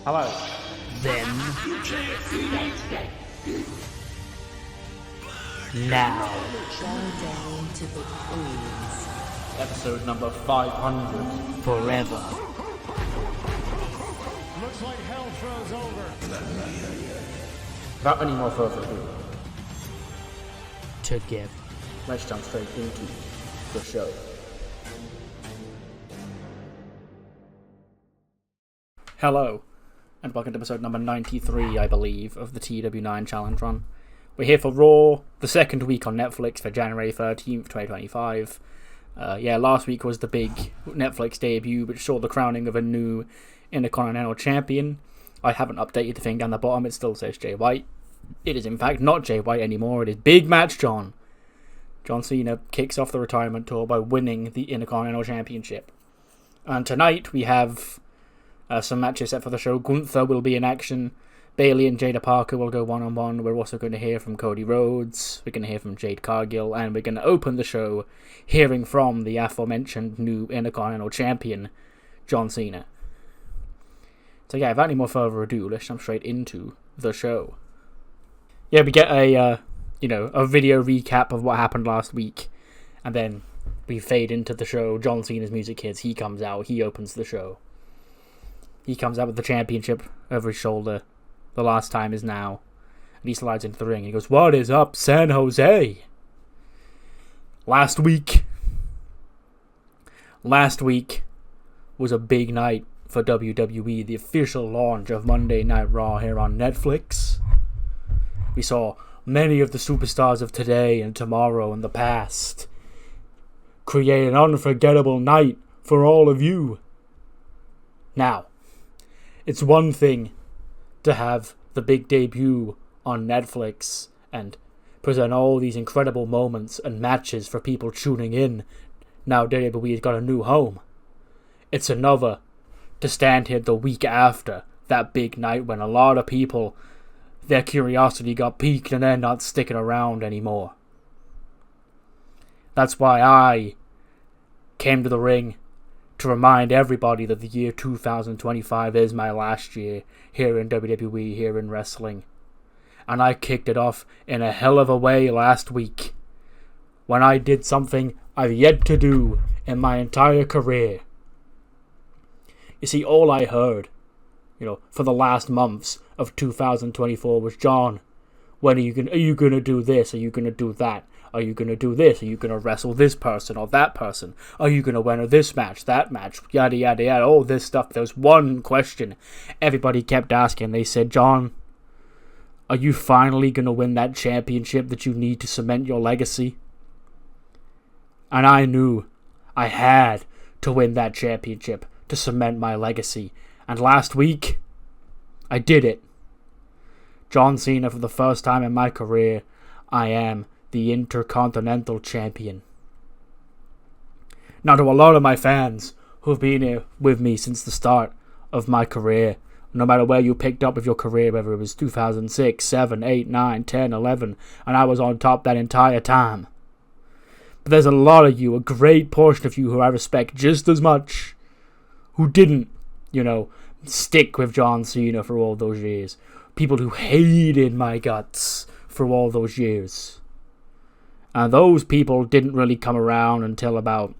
Hello. Then. Now. Down to the queens. Episode number 500. Forever. Looks like hell froze over. Without any more further ado, Together. let's jump straight into the show. Hello, and welcome to episode number 93, I believe, of the TEW IX Challenge Run. We're here for Raw, the second week on Netflix for January 13th, 2025. Last week was the big Netflix debut, which saw the crowning of a new Intercontinental Champion. I haven't updated the thing down the bottom, it still says Jay White. It is in fact not Jay White anymore, it is Big Match John. John Cena kicks off the retirement tour by winning the Intercontinental Championship. And tonight we have some matches set for the show. Gunther will be in action. Bayley and Jada Parker will go one-on-one. We're also going to hear from Cody Rhodes. We're going to hear from Jade Cargill. And we're going to open the show hearing from the aforementioned new Intercontinental Champion, John Cena. So yeah, without any more further ado, let's jump straight into the show. Yeah, we get a video recap of what happened last week. And then we fade into the show. John Cena's music hits. He comes out. He opens the show. He comes out with the championship over his shoulder. The last time is now. And he slides into the ring. And he goes, "What is up, San Jose?" Last week was a big night for WWE. The official launch of Monday Night Raw here on Netflix. We saw many of the superstars of today and tomorrow and the past create an unforgettable night for all of you. Now, it's one thing to have the big debut on Netflix and present all these incredible moments and matches for people tuning in. Now WWE's got a new home. It's another to stand here the week after that big night when a lot of people, their curiosity got piqued and they're not sticking around anymore. That's why I came to the ring to remind everybody that the year 2025 is my last year here in WWE, here in wrestling. And I kicked it off in a hell of a way last week when I did something I've yet to do in my entire career. You see, all I heard, for the last months of 2024 was, "John, when are you gonna do this? Are you gonna do that? Are you going to do this? Are you going to wrestle this person or that person? Are you going to win this match, that match, yada, yada, yada, all this stuff." There was one question everybody kept asking. They said, "John, are you finally going to win that championship that you need to cement your legacy?" And I knew I had to win that championship to cement my legacy. And last week, I did it. John Cena, for the first time in my career, I am the Intercontinental Champion. Now, to a lot of my fans who have been here with me since the start of my career, no matter where you picked up with your career, whether it was 2006, 7, 8, 9, 10, 11, and I was on top that entire time. But there's a lot of you, a great portion of you who I respect just as much, who didn't, stick with John Cena for all those years. People who hated my guts for all those years. And those people didn't really come around until about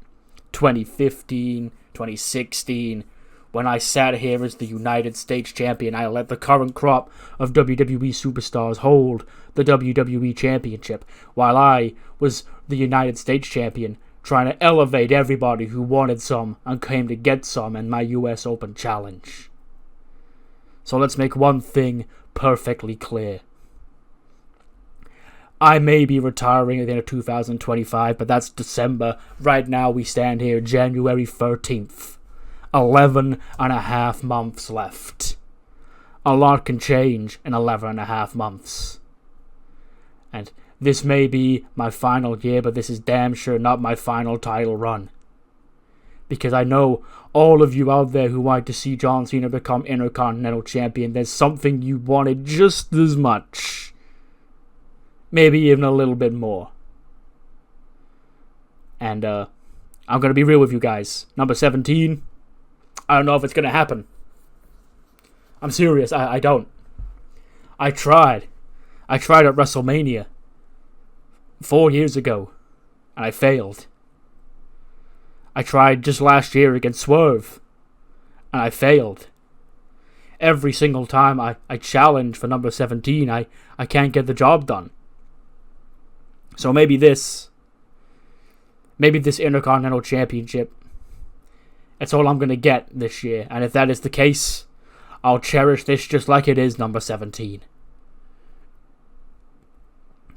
2015, 2016, when I sat here as the United States Champion. I let the current crop of WWE superstars hold the WWE Championship, while I was the United States Champion, trying to elevate everybody who wanted some and came to get some in my US Open Challenge. So let's make one thing perfectly clear. I may be retiring at the end of 2025, but that's December. Right now we stand here January 13th. 11 and a half months left. A lot can change in 11 and a half months. And this may be my final year, but this is damn sure not my final title run. Because I know all of you out there who want to see John Cena become Intercontinental Champion, there's something you wanted just as much. Maybe even a little bit more. And I'm going to be real with you guys. Number 17, I don't know if it's going to happen. I'm serious. I don't. I tried. I tried at WrestleMania 4 years ago, and I failed. I tried just last year against Swerve, and I failed. Every single time I challenge for number 17, I can't get the job done. So maybe this Intercontinental Championship, it's all I'm going to get this year. And if that is the case, I'll cherish this just like it is number 17.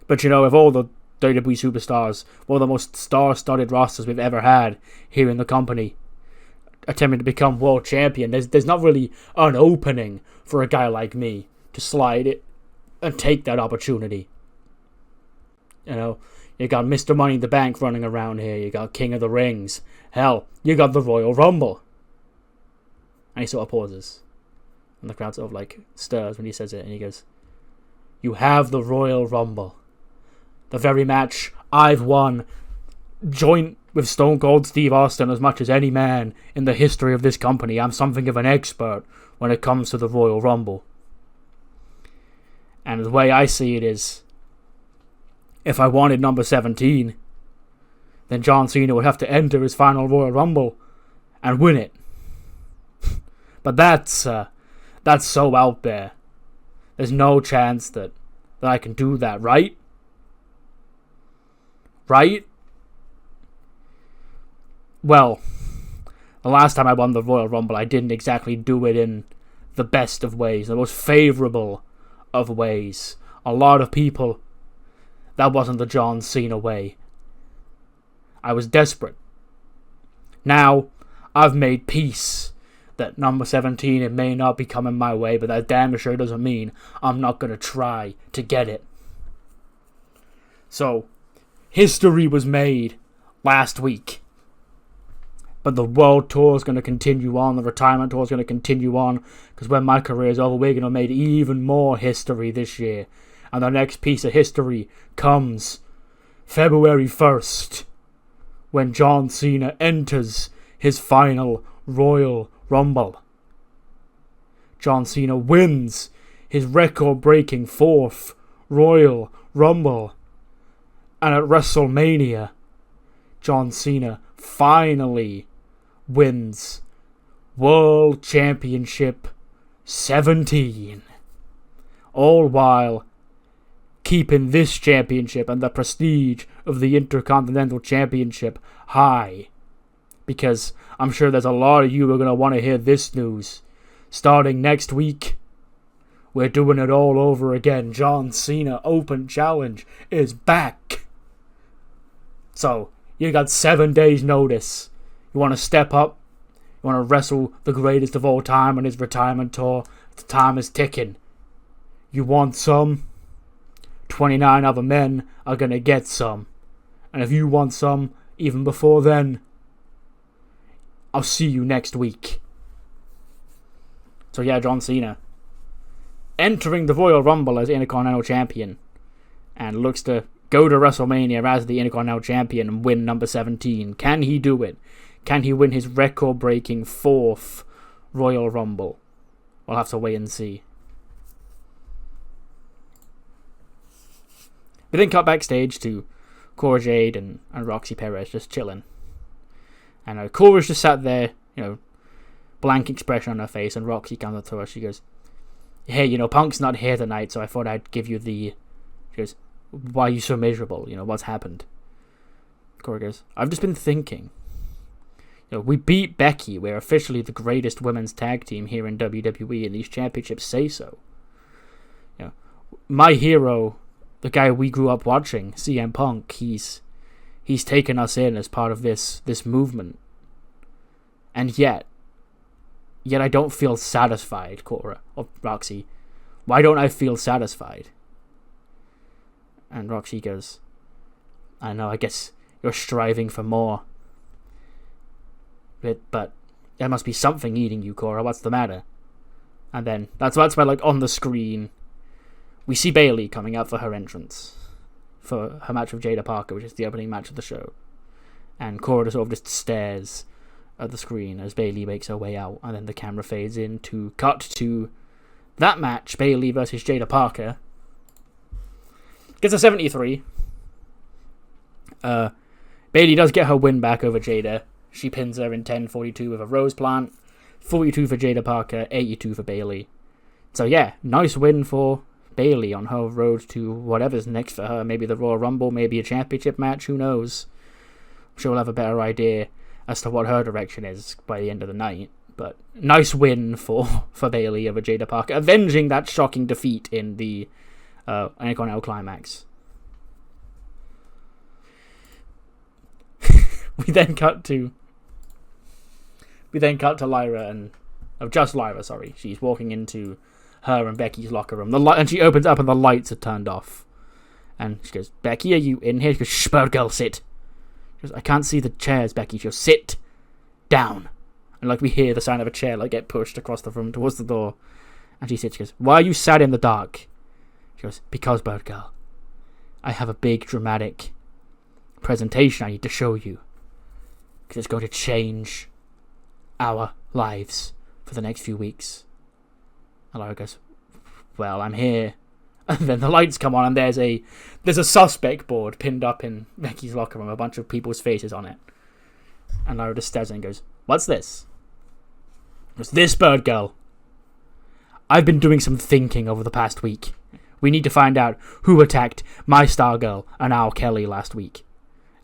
But you know, of all the WWE superstars, one of the most star-studded rosters we've ever had here in the company, attempting to become world champion, there's not really an opening for a guy like me to slide it and take that opportunity. You know, you got Mr. Money in the Bank running around here, you got King of the Rings, hell, you got the Royal Rumble. And he sort of pauses, and the crowd sort of like stirs when he says it, and he goes, "You have the Royal Rumble. The very match I've won, joint with Stone Cold Steve Austin as much as any man in the history of this company. I'm something of an expert when it comes to the Royal Rumble." And the way I see it is, if I wanted number 17, then John Cena would have to enter his final Royal Rumble and win it. But that's so out there. There's no chance that I can do that, right? Right? Well, the last time I won the Royal Rumble, I didn't exactly do it in the best of ways, the most favourable of ways. A lot of people, that wasn't the John Cena way. I was desperate. Now, I've made peace that number 17, it may not be coming my way, but that damn sure doesn't mean I'm not going to try to get it. So, history was made last week. But the world tour is going to continue on. The retirement tour is going to continue on. Because when my career is over, we're going to make even more history this year. And the next piece of history comes February 1st. When John Cena enters his final Royal Rumble. John Cena wins his record-breaking 4th Royal Rumble. And at WrestleMania, John Cena finally wins World Championship 17. All while keeping this championship and the prestige of the Intercontinental Championship high. Because I'm sure there's a lot of you who are going to want to hear this news. Starting next week, we're doing it all over again. John Cena Open Challenge is back. So, you got 7 days notice. You want to step up? You want to wrestle the greatest of all time on his retirement tour? The time is ticking. You want some? 29 other men are going to get some. And if you want some, even before then, I'll see you next week. So yeah, John Cena entering the Royal Rumble as Intercontinental Champion, and looks to go to WrestleMania as the Intercontinental Champion and win number 17. Can he do it? Can he win his record-breaking 4th Royal Rumble? We'll have to wait and see. We then cut backstage to Cora Jade and Roxy Perez just chilling. And Cora's just sat there, blank expression on her face, and Roxy comes up to her. She goes, "Hey, Punk's not here tonight, so I thought I'd give you the..." She goes, "Why are you so miserable? What's happened?" Cora goes, "I've just been thinking. We beat Becky. We're officially the greatest women's tag team here in WWE, and these championships say so. My hero, the guy we grew up watching, CM Punk, he's taken us in as part of this movement. And yet I don't feel satisfied, Cora, or Roxy. Why don't I feel satisfied?" And Roxy goes, "I know, I guess you're striving for more. But there must be something eating you, Cora. What's the matter?" And then, that's why, on the screen, we see Bayley coming out for her entrance. For her match with Jada Parker, which is the opening match of the show. And Cora sort of just stares at the screen as Bayley makes her way out. And then the camera fades in to cut to that match, Bayley versus Jada Parker, gets a 73. Bayley does get her win back over Jada. She pins her in 10:42 with a rose plant. 42 for Jada Parker, 82 for Bayley. So yeah, nice win for Bayley on her road to whatever's next for her. Maybe the Royal Rumble, maybe a championship match, who knows. I'm sure we'll have a better idea as to what her direction is by the end of the night. But nice win for Bayley over Jada Parker, avenging that shocking defeat in the Intercontinental Climax. We then cut to Lyra and just Lyra. Sorry, she's walking into her and Becky's locker room. And she opens up and the lights are turned off. And she goes, "Becky, are you in here?" She goes, "Shh, bird girl, sit." She goes, "I can't see the chairs, Becky." She goes, "Sit down." And we hear the sound of a chair get pushed across the room towards the door. And she sits. She goes, "Why are you sat in the dark?" She goes, "Because, bird girl, I have a big dramatic presentation I need to show you. Because it's going to change our lives for the next few weeks." And Lyra goes, "Well, I'm here." And then the lights come on and there's a suspect board pinned up in Becky's locker room, a bunch of people's faces on it. And Lyra just stares and goes, "What's this?" "It's this, bird girl. I've been doing some thinking over the past week. We need to find out who attacked my star girl and Al Kelly last week."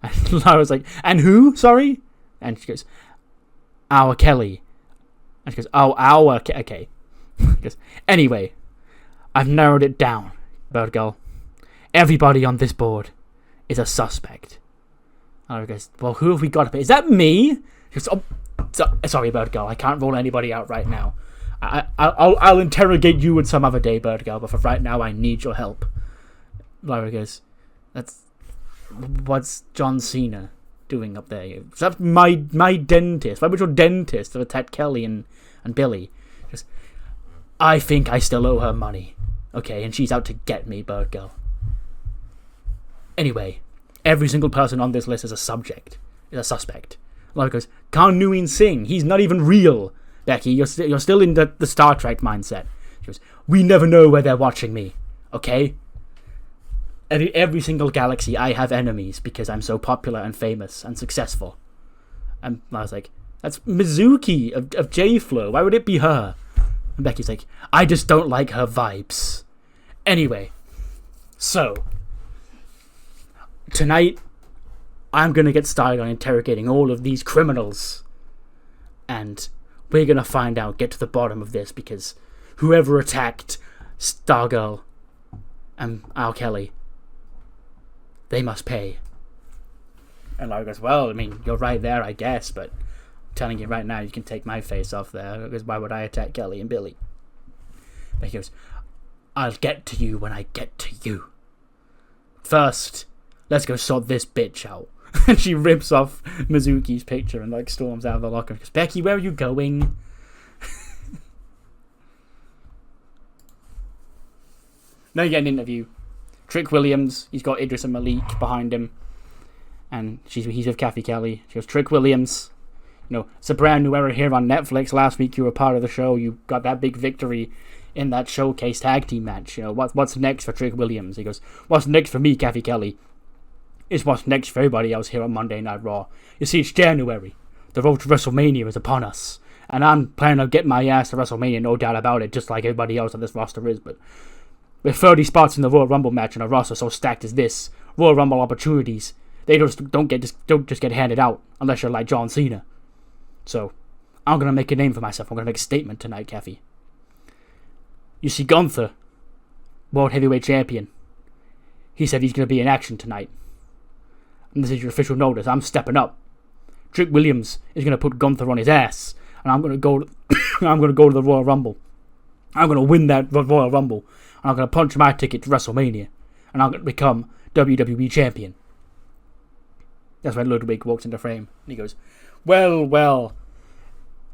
And Lyra's like, "And who? Sorry?" And she goes, "Our Kelly." And she goes, "Oh, our okay." She goes, "Anyway, I've narrowed it down, bird girl. Everybody on this board is a suspect." And Lyra goes, "Well, who have we got up here? Is that me?" She goes, "Oh, sorry, bird girl. I can't roll anybody out right now. I'll interrogate you in some other day, bird girl. But for right now, I need your help." Lyra goes, "What's John Cena doing up there? Is that my dentist? Why would your dentist have attacked Kelly and Billy?" Just, "I think I still owe her money. Okay, and she's out to get me, bird girl. Anyway, every single person on this list is a suspect." Lyra goes, "Can't Nguyen Singh? He's not even real. Becky, you're still in the Star Trek mindset." She goes, "We never know where they're watching me. Okay? Every single galaxy, I have enemies because I'm so popular and famous and successful." And I was like, "That's Mizuki of J-Flow. Why would it be her?" And Becky's like, "I just don't like her vibes." Anyway, so tonight I'm going to get started on interrogating all of these criminals. And we're going to get to the bottom of this, because whoever attacked Stargirl and Al Kelly, they must pay. And Lyra goes, "Well, I mean, you're right there, I guess, but I'm telling you right now, you can take my face off there, because why would I attack Kelly and Billy?" But he goes, "I'll get to you when I get to you. First, let's go sort this bitch out." And she rips off Mizuki's picture and storms out of the locker. She goes, "Becky, where are you going?" Now you get an interview. Trick Williams, he's got Idris and Malik behind him, and he's with Kathy Kelly. She goes, "Trick Williams, it's a brand new era here on Netflix. Last week you were part of the show. You got that big victory in that showcase tag team match. What's next for Trick Williams?" He goes, "What's next for me, Kathy Kelly, is what's next for everybody else here on Monday Night Raw. You see, it's January. The road to WrestleMania is upon us. And I'm planning on getting my ass to WrestleMania, no doubt about it, just like everybody else on this roster is. But with 30 spots in the Royal Rumble match and a roster so stacked as this, Royal Rumble opportunities, they don't just get handed out unless you're like John Cena. So, I'm going to make a name for myself. I'm going to make a statement tonight, Kathy. You see, Gunther, World Heavyweight Champion, he said he's going to be in action tonight. And this is your official notice. I'm stepping up. Trick Williams is going to put Gunther on his ass, and I'm going to go. I'm going to go to the Royal Rumble. I'm going to win that Royal Rumble, and I'm going to punch my ticket to WrestleMania, and I'm going to become WWE Champion." That's when Ludwig walks into frame, and he goes, Well,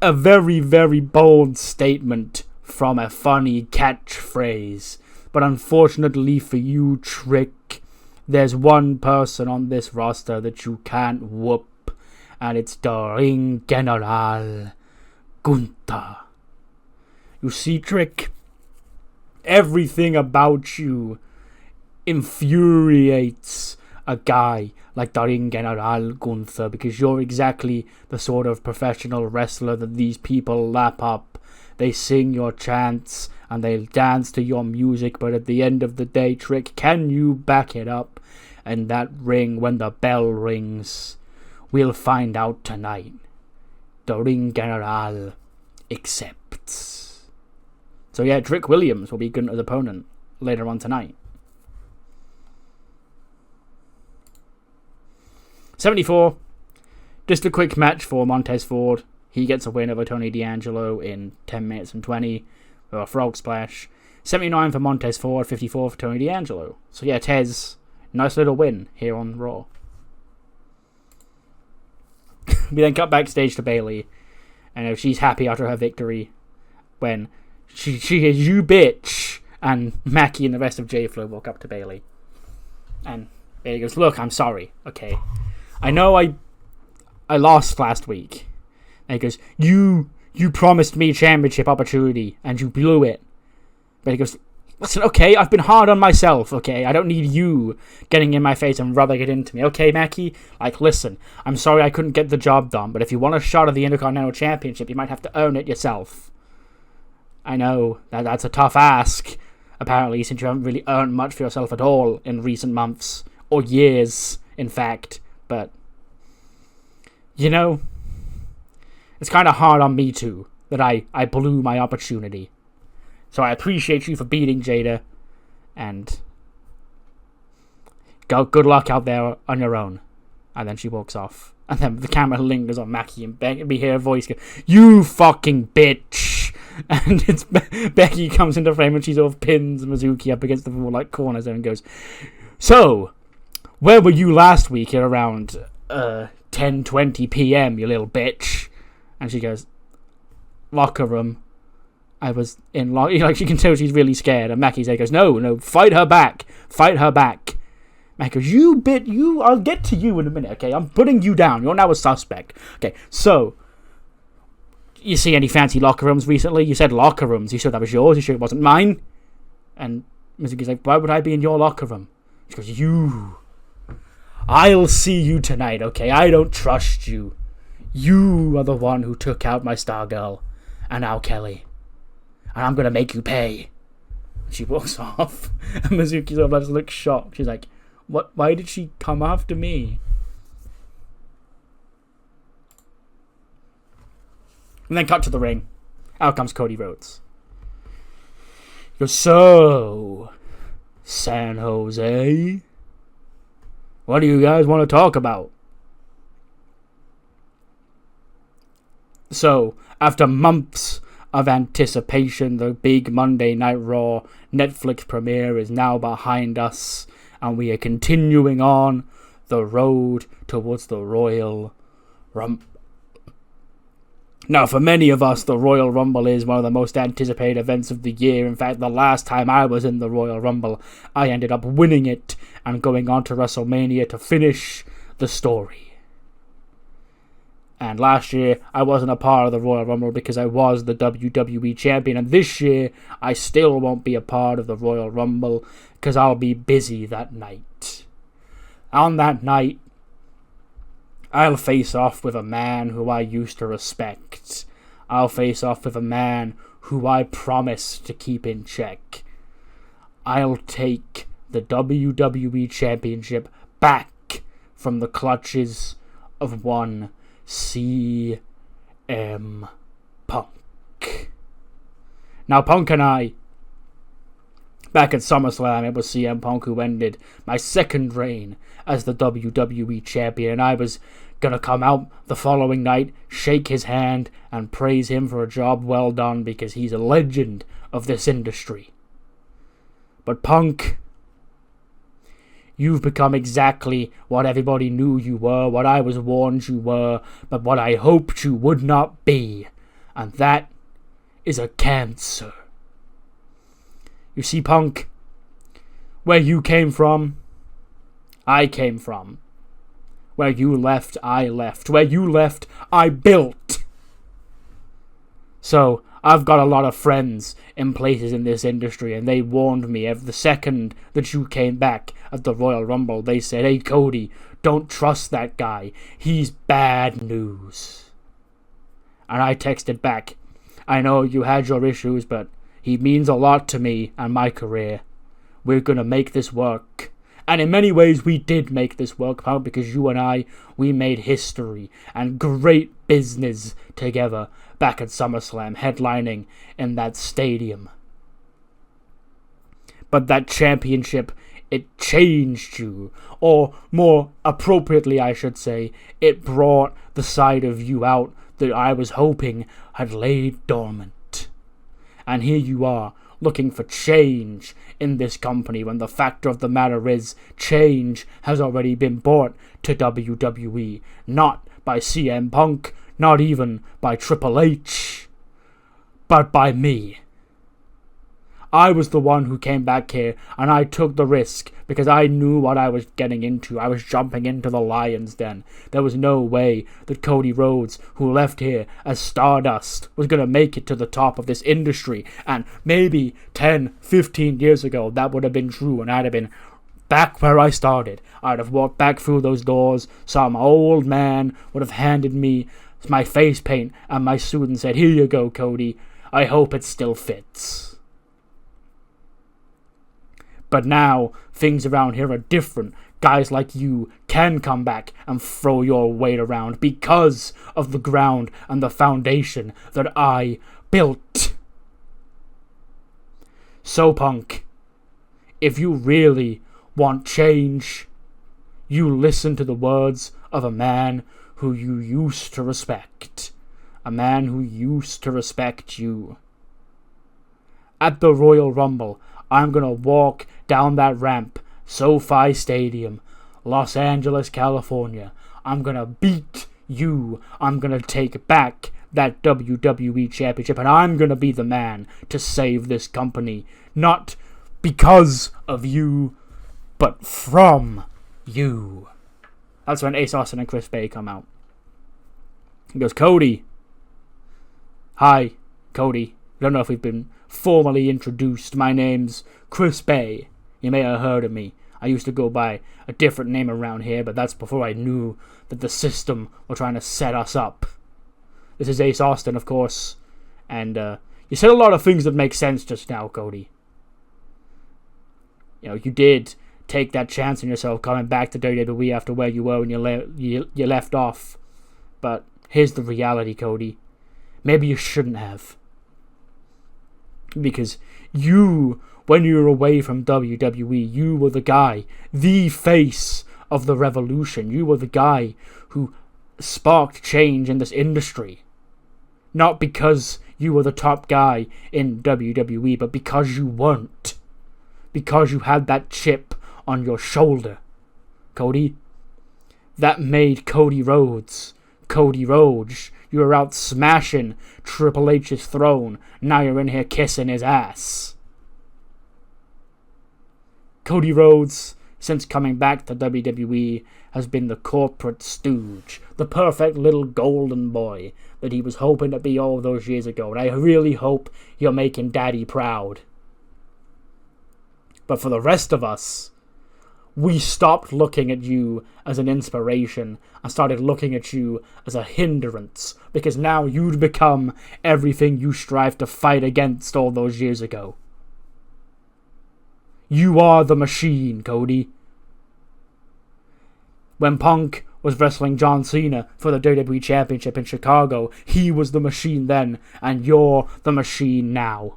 a very, very bold statement from a funny catchphrase, but unfortunately for you, Trick, there's one person on this roster that you can't whoop, and it's the Ring General, Gunther. You see, Trick, Everything about you infuriates a guy like the Ring General Gunther, because you're exactly the sort of professional wrestler that these people lap up. They sing your chants and they'll dance to your music, but at the end of the day, Trick, can you back it up? And that ring, when the bell rings, we'll find out tonight. The Ring General accepts. So yeah, Trick Williams will be Gunther's opponent later on tonight. 74. Just a quick match for Montez Ford. He gets a win over Tony D'Angelo in 10 minutes and 20 with a frog splash. 79 for Montez Ford, 54 for Tony D'Angelo. So yeah, Tez, nice little win here on Raw. We then cut backstage to Bayley, and she's happy after her victory when she hears "you bitch," and Mackie and the rest of J-Flow walk up to Bayley, and Bayley goes, "Look, I'm sorry, okay? I know I lost last week." And he goes, You promised me championship opportunity and you blew it. But he goes, "Listen, okay, I've been hard on myself, okay? I don't need you getting in my face and rubbing it into me, okay, Mackie? Like, listen, I'm sorry I couldn't get the job done, but if you want a shot at the Intercontinental Championship, you might have to earn it yourself." I know that's a tough ask, apparently, since you haven't really earned much for yourself at all in recent months, or years, in fact, but, you know, it's kind of hard on me too, that I blew my opportunity. So I appreciate you for beating Jada, and good luck out there on your own. And then she walks off. And then the camera lingers on Mackie, and we hear her voice go, "You fucking bitch!" And it's Becky comes into frame, and she sort of pins Mizuki up against the wall like corners and goes, "So, where were you last week at around 10:20 p.m., you little bitch?" And she goes, "Locker room. I was in like she can tell she's really scared." And Mackie's there goes, No, fight her back. Fight her back." Mackie goes, "You, I'll get to you in a minute, okay? I'm putting you down. You're now a suspect." Okay, so, you see any fancy locker rooms recently? You said locker rooms. You sure that was yours? You sure it wasn't mine? And Mizuki's like, "Why would I be in your locker room?" She goes, I'll see you tonight, okay? I don't trust you. You are the one who took out my star girl and Al Kelly. And I'm going to make you pay." And she walks off. And Mizuki sort of looks shocked. She's like, "What? Why did she come after me?" And then cut to the ring. Out comes Cody Rhodes. He goes, "So, San Jose, what do you guys want to talk about?" So, after months of anticipation, the big Monday Night Raw Netflix premiere is now behind us, and we are continuing on the road towards the Royal Rumble. Now, for many of us, the Royal Rumble is one of the most anticipated events of the year. In fact, the last time I was in the Royal Rumble, I ended up winning it and going on to WrestleMania to finish the story. And last year, I wasn't a part of the Royal Rumble because I was the WWE Champion. And this year, I still won't be a part of the Royal Rumble because I'll be busy that night. On that night, I'll face off with a man who I used to respect. I'll face off with a man who I promised to keep in check. I'll take the WWE Championship back from the clutches of one CM Punk. Now, Punk and I, back at SummerSlam, it was CM Punk who ended my second reign as the WWE Champion, and I was gonna come out the following night, shake his hand, and praise him for a job well done because he's a legend of this industry. But Punk, you've become exactly what everybody knew you were, what I was warned you were, but what I hoped you would not be, and that is a cancer. You see, Punk, where you came from, I came from. Where you left, I left. Where you left, I built. So I've got a lot of friends in places in this industry, and they warned me of the second that you came back at the Royal Rumble. They said, "Hey, Cody, don't trust that guy. He's bad news." And I texted back, "I know you had your issues, but he means a lot to me and my career. We're gonna make this work." And in many ways, we did make this work, pal, because you and I, we made history and great business together back at SummerSlam, headlining in that stadium. But that championship, it changed you. Or, more appropriately, I should say, it brought the side of you out that I was hoping had laid dormant. And here you are, looking for change in this company, when the fact of the matter is, change has already been brought to WWE. Not by CM Punk, not even by Triple H, but by me. I was the one who came back here, and I took the risk because I knew what I was getting into. I was jumping into the lion's den. There was no way that Cody Rhodes, who left here as Stardust, was going to make it to the top of this industry. And maybe 10, 15 years ago, that would have been true, and I'd have been back where I started. I'd have walked back through those doors, some old man would have handed me my face paint and my suit and said, "Here you go, Cody. I hope it still fits." But now, things around here are different. Guys like you can come back and throw your weight around because of the ground and the foundation that I built. So, Punk, if you really want change, you listen to the words of a man who you used to respect. A man who used to respect you. At the Royal Rumble, I'm gonna walk down that ramp, SoFi Stadium, Los Angeles, California. I'm gonna beat you. I'm gonna take back that WWE Championship, and I'm gonna be the man to save this company. Not because of you, but from you. That's when Ace Austin and Chris Bay come out. He goes, "Cody." "Hi, Cody. I don't know if we've been formally introduced. My name's Chris Bay. You may have heard of me. I used to go by a different name around here, but that's before I knew that the system were trying to set us up. This is Ace Austin, of course. And you said a lot of things that make sense just now, Cody. You know, you did take that chance on yourself coming back to WWE after where you were when you left off. But here's the reality, Cody. Maybe you shouldn't have. Because you, when you were away from WWE, you were the guy, the face of the revolution. You were the guy who sparked change in this industry. Not because you were the top guy in WWE, but because you weren't. Because you had that chip on your shoulder, Cody. That made Cody Rhodes, Cody Rhodes. You were out smashing Triple H's throne. Now you're in here kissing his ass. Cody Rhodes, since coming back to WWE, has been the corporate stooge. The perfect little golden boy that he was hoping to be all those years ago. And I really hope you're making Daddy proud. But for the rest of us, we stopped looking at you as an inspiration and started looking at you as a hindrance, because now you'd become everything you strived to fight against all those years ago. You are the machine, Cody. When Punk was wrestling John Cena for the WWE Championship in Chicago, he was the machine then, and you're the machine now.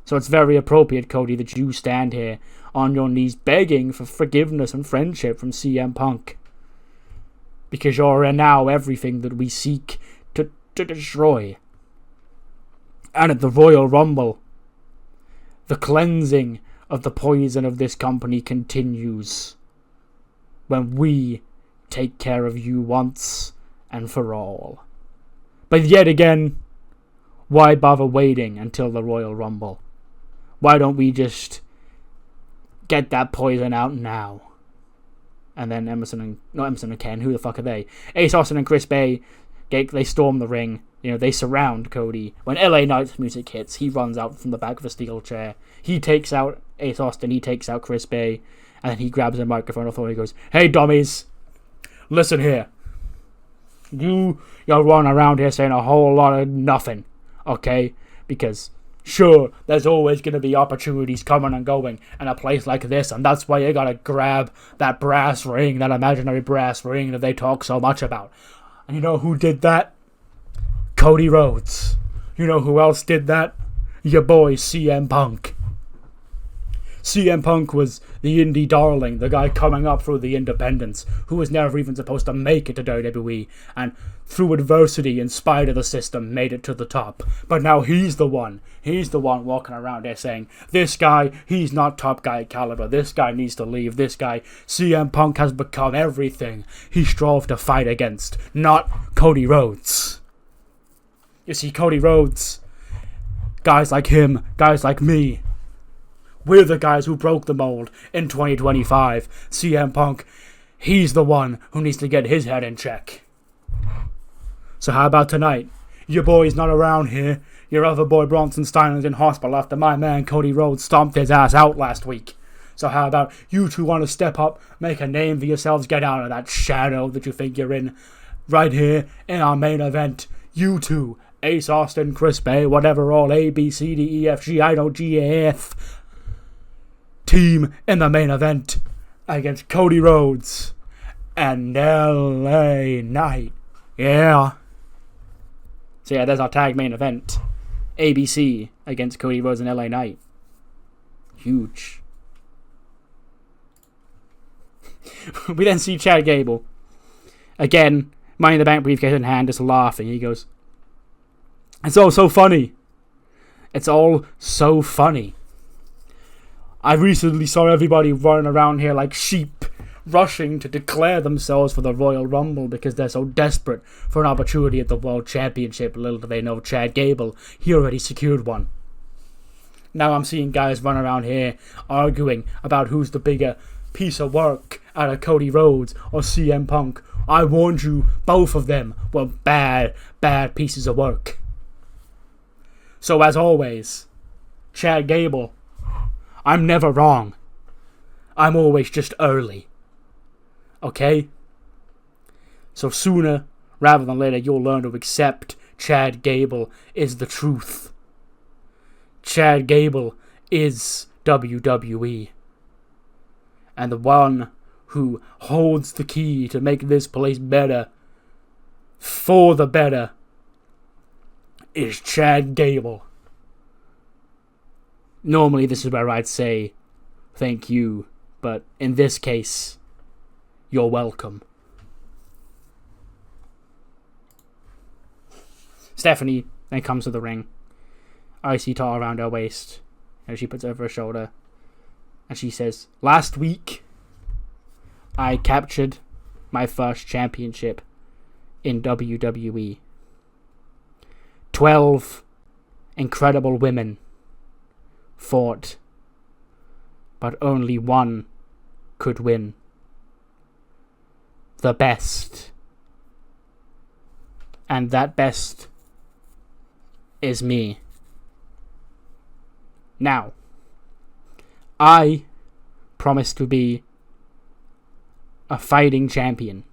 So it's very appropriate, Cody, that you stand here on your knees begging for forgiveness and friendship from CM Punk. Because you're now everything that we seek to destroy. And at the Royal Rumble, the cleansing of the poison of this company continues when we take care of you once and for all. But yet again, why bother waiting until the Royal Rumble? Why don't we just get that poison out now? And then Emerson and Ken, who the fuck are they? Ace Austin and Chris Bay, they storm the ring. They surround Cody. When LA Knight's music hits, he runs out from the back of a steel chair. He takes out Ace Austin, he takes out Chris Bay, and then he grabs a microphone off and he goes, "Hey, dummies, listen here. You're running around here saying a whole lot of nothing, okay? Because, sure, there's always going to be opportunities coming and going in a place like this, and that's why you gotta grab that brass ring, that imaginary brass ring that they talk so much about. And you know who did that? Cody Rhodes. You know who else did that? Your boy CM Punk. CM Punk was the indie darling, the guy coming up through the independents, who was never even supposed to make it to WWE, and through adversity, in spite of the system, made it to the top. But now he's the one walking around there saying, this guy, he's not top guy caliber, this guy needs to leave, this guy, CM Punk has become everything he strove to fight against, not Cody Rhodes. You see, Cody Rhodes, guys like him, guys like me, we're the guys who broke the mold in 2025. CM Punk, he's the one who needs to get his head in check. So how about tonight? Your boy's not around here. Your other boy Bronson Stein's in hospital after my man Cody Rhodes stomped his ass out last week. So how about you two want to step up, make a name for yourselves, get out of that shadow that you think you're in, right here in our main event. You two, Ace Austin, Chris Bay, whatever, all A, B, C, D, E, F, G, I don't, G, A, F. Team in the main event against Cody Rhodes and LA Knight. Yeah. So yeah, there's our tag main event. ABC against Cody Rhodes and LA Knight. Huge. We then see Chad Gable. Again, Money in the Bank briefcase in hand, just laughing. He goes, "It's all so funny. It's all so funny. I recently saw everybody running around here like sheep, rushing to declare themselves for the Royal Rumble because they're so desperate for an opportunity at the World Championship. Little do they know Chad Gable, he already secured one. Now I'm seeing guys run around here arguing about who's the bigger piece of work out of Cody Rhodes or CM Punk. I warned you, both of them were bad pieces of work. So as always, Chad Gable, I'm never wrong. I'm always just early. Okay? So sooner rather than later, you'll learn to accept Chad Gable is the truth. Chad Gable is WWE. And the one who holds the key to make this place better, for the better, is Chad Gable. Normally this is where I'd say thank you, but in this case, you're welcome. Stephanie then comes to the ring, icy towel around her waist, and she puts it over her shoulder, and she says, "Last week, I captured my first championship in WWE. 12 incredible women fought, but only one could win. The best. And that best is me. Now, I promise to be a fighting champion.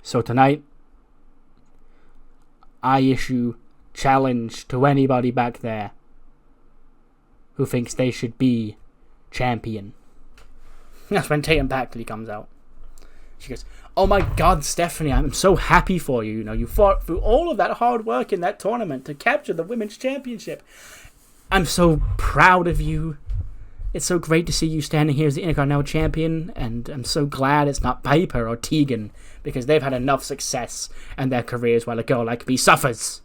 So tonight, I issue challenge to anybody back there who thinks they should be champion." That's when Tatum Paxley comes out. She goes, "Oh my God, Stephanie, I'm so happy for you. You fought through all of that hard work in that tournament to capture the women's championship. I'm so proud of you. It's so great to see you standing here as the Intercontinental Champion, and I'm so glad it's not Piper or Tegan, because they've had enough success in their careers while a girl like me suffers.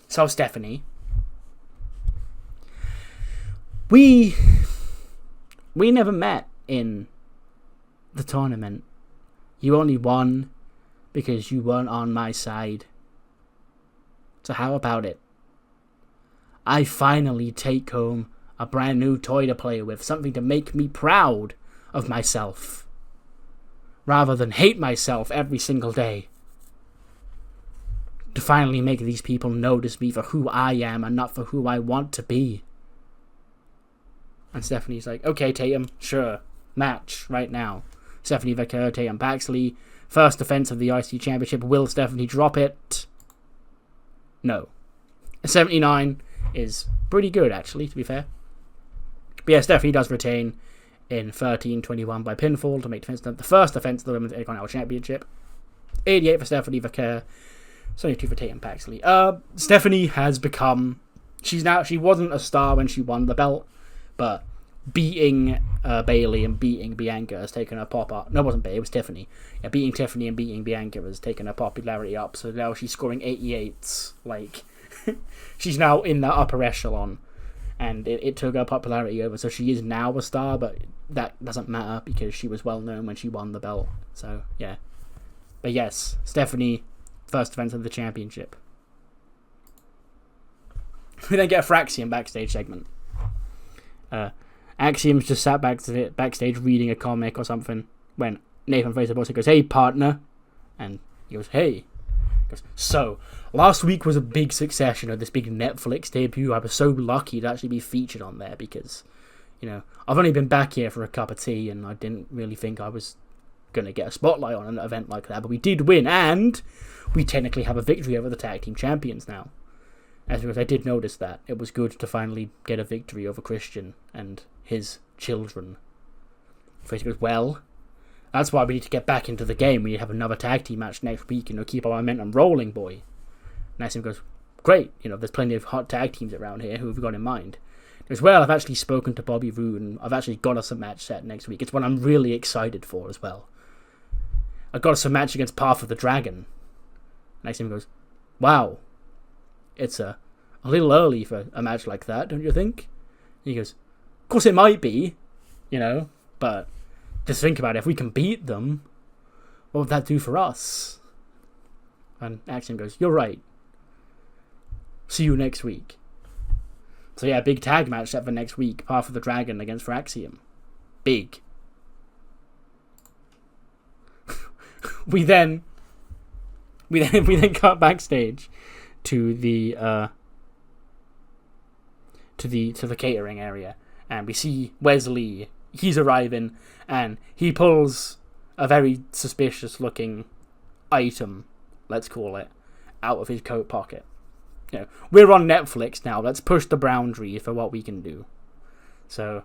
So, Stephanie, we never met in the tournament. You only won because you weren't on my side. So how about it? I finally take home a brand new toy to play with, something to make me proud of myself, rather than hate myself every single day. to finally make these people notice me for who I am and not for who I want to be. And Stephanie's like, okay, Tatum, sure. Match right now. Stephanie Vaquer, Tatum Paxley. First defense of the IC Championship. Will Stephanie drop it? No. 79 is pretty good, actually, to be fair. But yeah, Stephanie does retain in 13-21 by pinfall to make defense the first defense of the Women's Intercontinental Championship. 88 for Stephanie Vaquer. 72 for Tatum Paxley. Stephanie has become... She wasn't a star when she won the belt, but beating Bayley and beating Bianca has taken her pop up. No, it wasn't Bayley, it was Tiffany. Yeah, beating Tiffany and beating Bianca has taken her popularity up, so now she's scoring 88s. Like, she's now in the upper echelon, and it took her popularity over, so she is now a star, but that doesn't matter because she was well known when she won the belt. So, yeah. But yes, Stephanie, first defense of the championship. We then get a Fraxium backstage segment. Axiom's just sat backstage reading a comic or something when Nathan Fraser also goes, hey, partner. And he goes, hey. He goes, so, last week was a big succession of this big Netflix debut. I was so lucky to actually be featured on there because, you know, I've only been back here for a cup of tea and I didn't really think I was going to get a spotlight on an event like that. But we did win and we technically have a victory over the tag team champions now. As because I did notice that. It was good to finally get a victory over Christian and his children. Fraser goes, well, that's why we need to get back into the game. We need to have another tag team match next week, you know, keep our momentum rolling, boy. And Axiom goes, great, you know, there's plenty of hot tag teams around here. Who have you got in mind? He goes, well, I've actually spoken to Bobby Roode and I've actually got us a match set next week. It's one I'm really excited for as well. I've got us a match against Path of the Dragon. And Axiom goes, wow. It's a little early for a match like that, don't you think? And he goes, of course it might be, you know, but just think about it. If we can beat them, what would that do for us? And Axiom goes, you're right. See you next week. So yeah, big tag match set for next week. Path of the Dragon against Fraxium. Big. we then cut backstage to the catering area, and we see Wes Lee. He's arriving, and he pulls a very suspicious looking item, let's call it, out of his coat pocket. You know, we're on Netflix now. Let's push the boundary for what we can do. So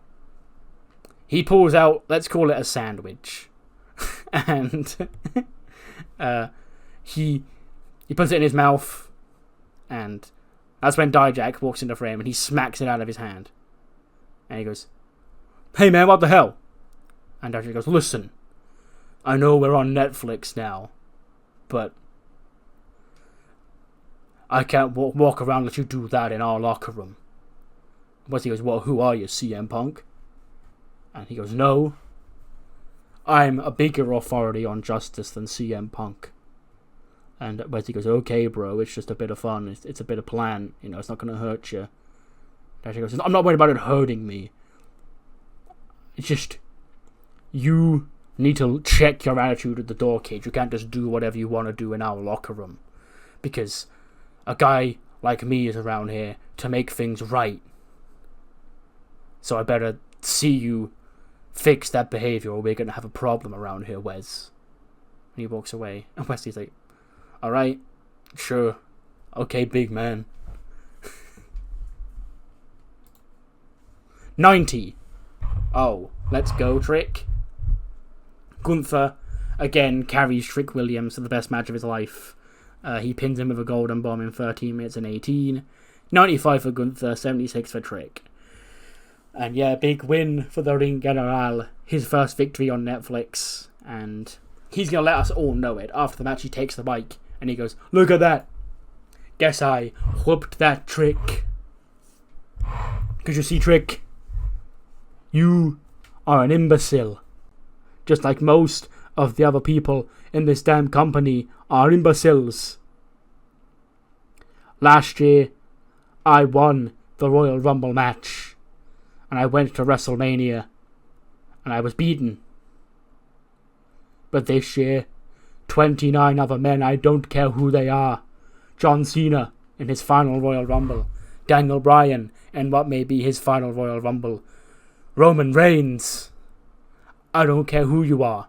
he pulls out, let's call it a sandwich, and he puts it in his mouth. And that's when Dijak walks into frame and he smacks it out of his hand. And he goes, hey man, what the hell? And Dijak goes, listen, I know we're on Netflix now, but I can't walk around and let you do that in our locker room. But he goes, well, who are you, CM Punk? And he goes, no, I'm a bigger authority on justice than CM Punk. And Wesley goes, okay, bro, it's just a bit of fun. It's a bit of plan. You know, it's not going to hurt you. Dasher goes, I'm not worried about it hurting me. It's just, you need to check your attitude at the door, kid. You can't just do whatever you want to do in our locker room. Because a guy like me is around here to make things right. So I better see you fix that behavior or we're going to have a problem around here, Wes. And he walks away. And Wesley's like, alright, sure. Okay, big man. 90. Oh, let's go, Trick. Gunther, again, carries Trick Williams to the best match of his life. He pins him with a golden bomb in 13 minutes and 18. 95 for Gunther, 76 for Trick. And yeah, big win for the Ring General. His first victory on Netflix. And he's going to let us all know it. After the match, he takes the mic and he goes, look at that. Guess I whooped that Trick. Because you see, Trick, you are an imbecile. Just like most of the other people in this damn company are imbeciles. Last year, I won the Royal Rumble match. And I went to WrestleMania. And I was beaten. But this year, 29 other men, I don't care who they are, John Cena in his final Royal Rumble, Daniel Bryan in what may be his final Royal Rumble, Roman Reigns. I don't care who you are.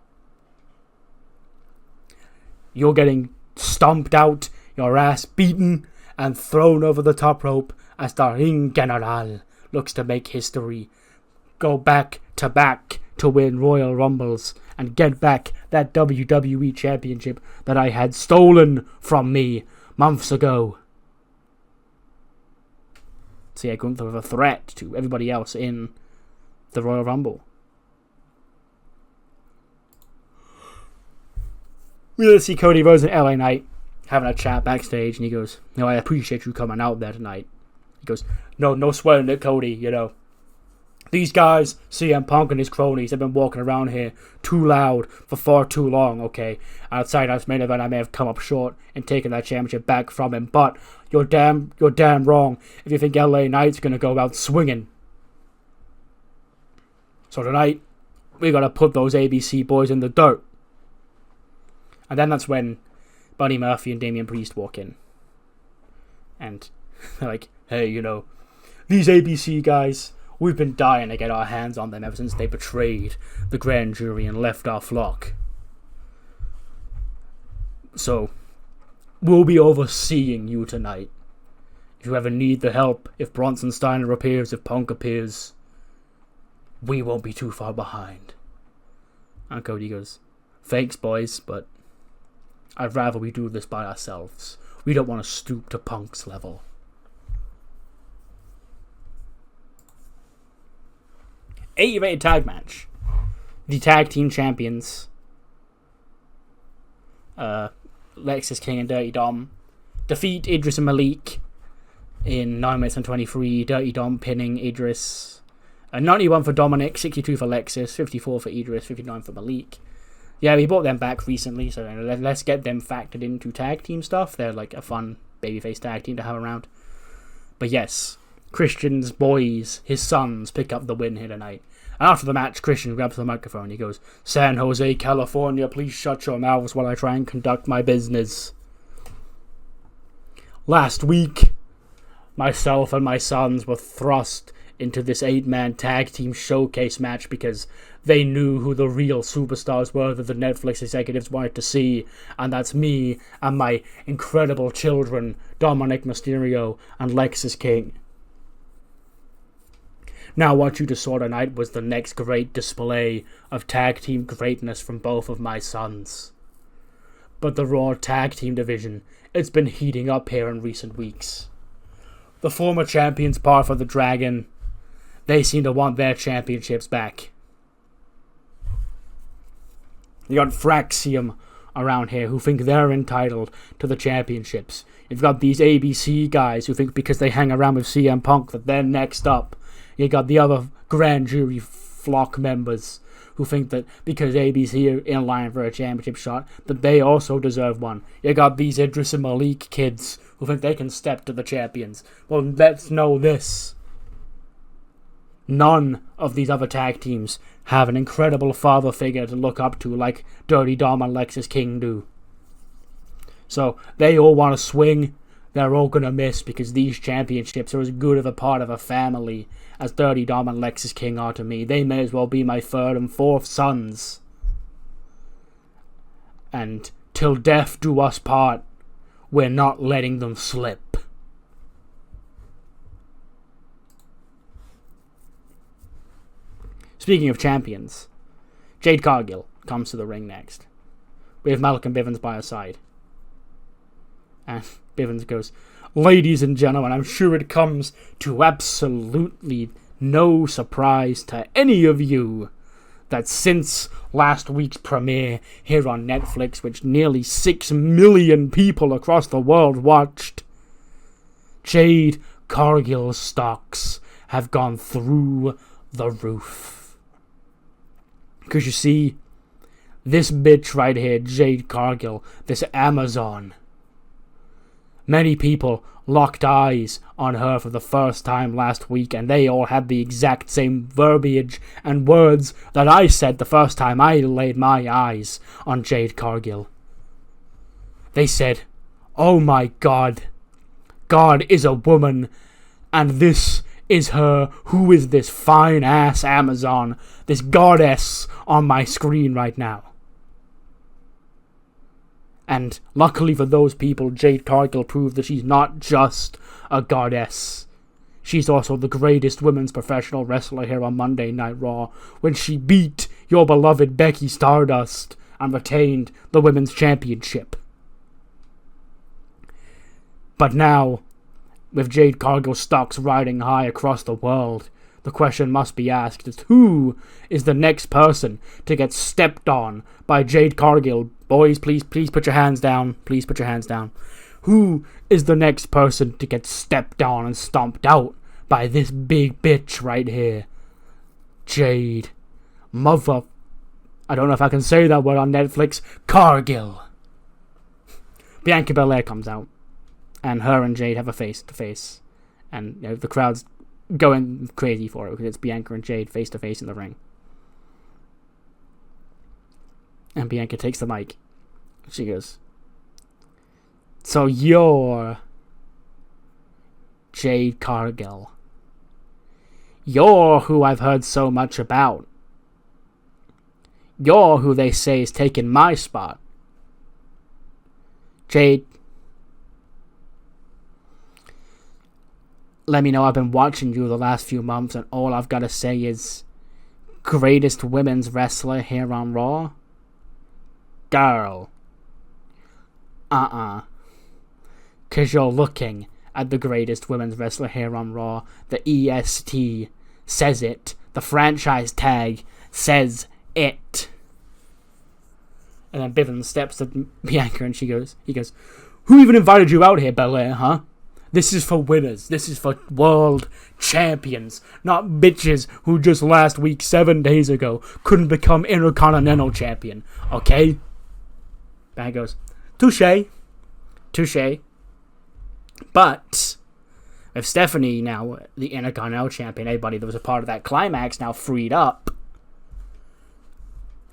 You're getting stomped out, your ass beaten, and thrown over the top rope as the Ring General looks to make history. Go back to win Royal Rumbles and get back that WWE Championship that I had stolen from me months ago. So yeah, Gunther with a threat to everybody else in the Royal Rumble. We'll see Cody Rhodes and LA Knight having a chat backstage, and he goes, "No, I appreciate you coming out there tonight." He goes, No swearing at Cody, you know. These guys, CM Punk and his cronies, have been walking around here too loud for far too long, okay? Outside house main event, I may have come up short in taking that championship back from him, but you're damn wrong if you think LA Knight's gonna go out swinging. So tonight, we gotta put those ABC boys in the dirt. And then that's when Buddy Murphy and Damian Priest walk in. And they're like, hey, you know, these ABC guys, we've been dying to get our hands on them ever since they betrayed the grand jury and left our flock. So, we'll be overseeing you tonight. If you ever need the help, if Bronson Steiner appears, if Punk appears, we won't be too far behind. And Cody goes, thanks, boys, but I'd rather we do this by ourselves. We don't want to stoop to Punk's level. Eight-rated tag match. The tag team champions, Lexis King and Dirty Dom, defeat Idris and Malik in 9 minutes and 23. Dirty Dom pinning Idris. 91 for Dominic, 62 for Lexis, 54 for Idris, 59 for Malik. Yeah, we brought them back recently, so let's get them factored into tag team stuff. They're like a fun babyface tag team to have around. But yes, Christian's boys, his sons, pick up the win here tonight. After the match, Christian grabs the microphone. He goes, San Jose, California, please shut your mouths while I try and conduct my business. Last week, myself and my sons were thrust into this 8-man tag team showcase match because they knew who the real superstars were that the Netflix executives wanted to see, and that's me and my incredible children, Dominic Mysterio and Lexis King. Now what you just saw tonight was the next great display of tag team greatness from both of my sons. But the Raw tag team division, it's been heating up here in recent weeks. The former champions par for the Dragon, they seem to want their championships back. You got Fraxium around here who think they're entitled to the championships. You've got these ABC guys who think because they hang around with CM Punk that they're next up. You got the other grand jury flock members who think that because ABC are in line for a championship shot, that they also deserve one. You got these Idris and Malik kids who think they can step to the champions. Well, let's know this. None of these other tag teams have an incredible father figure to look up to like Dirty Dom and Lexis King do. So they all want to swing. They're all going to miss because these championships are as good of a part of a family as Dirty Dom and Lexis King are to me. They may as well be my third and fourth sons. And till death do us part, we're not letting them slip. Speaking of champions, Jade Cargill comes to the ring next. We have Malcolm Bivens by her side. And Bivens goes, ladies and gentlemen, I'm sure it comes to absolutely no surprise to any of you that since last week's premiere here on Netflix, which nearly 6 million people across the world watched, Jade Cargill's stocks have gone through the roof. Because you see, this bitch right here, Jade Cargill, this Amazon, many people locked eyes on her for the first time last week, and they all had the exact same verbiage and words that I said the first time I laid my eyes on Jade Cargill. They said, Oh my God. God is a woman, and this is her. Who is this fine-ass Amazon, this goddess on my screen right now? And luckily for those people, Jade Cargill proved that she's not just a goddess. She's also the greatest women's professional wrestler here on Monday Night Raw, when she beat your beloved Becky Stardust and retained the Women's Championship. But now, with Jade Cargill's stocks riding high across the world, the question must be asked is, who is the next person to get stepped on by Jade Cargill? Boys, please put your hands down. Please put your hands down. Who is the next person to get stepped on and stomped out by this big bitch right here? Jade. Mother... I don't know if I can say that word on Netflix. Cargill. Bianca Belair comes out, and her and Jade have a face-to-face. And the crowd's going crazy for it, because it's Bianca and Jade face-to-face in the ring. And Bianca takes the mic. She goes, "So you're Jade Cargill. You're who I've heard so much about. You're who they say is taking my spot. Jade, let me know I've been watching you the last few months, and all I've got to say is, greatest women's wrestler here on Raw? Girl. 'Cause you're looking at the greatest women's wrestler here on Raw. The EST says it. The franchise tag says it." And then Bivens steps to Bianca and he goes, "Who even invited you out here, Belair, huh? This is for winners. This is for world champions, not bitches who just last week, 7 days ago, couldn't become Intercontinental champion, okay?" Bianca goes, "Touche. Touche. But if Stephanie, now the Intercontinental champion, everybody that was a part of that climax, now freed up,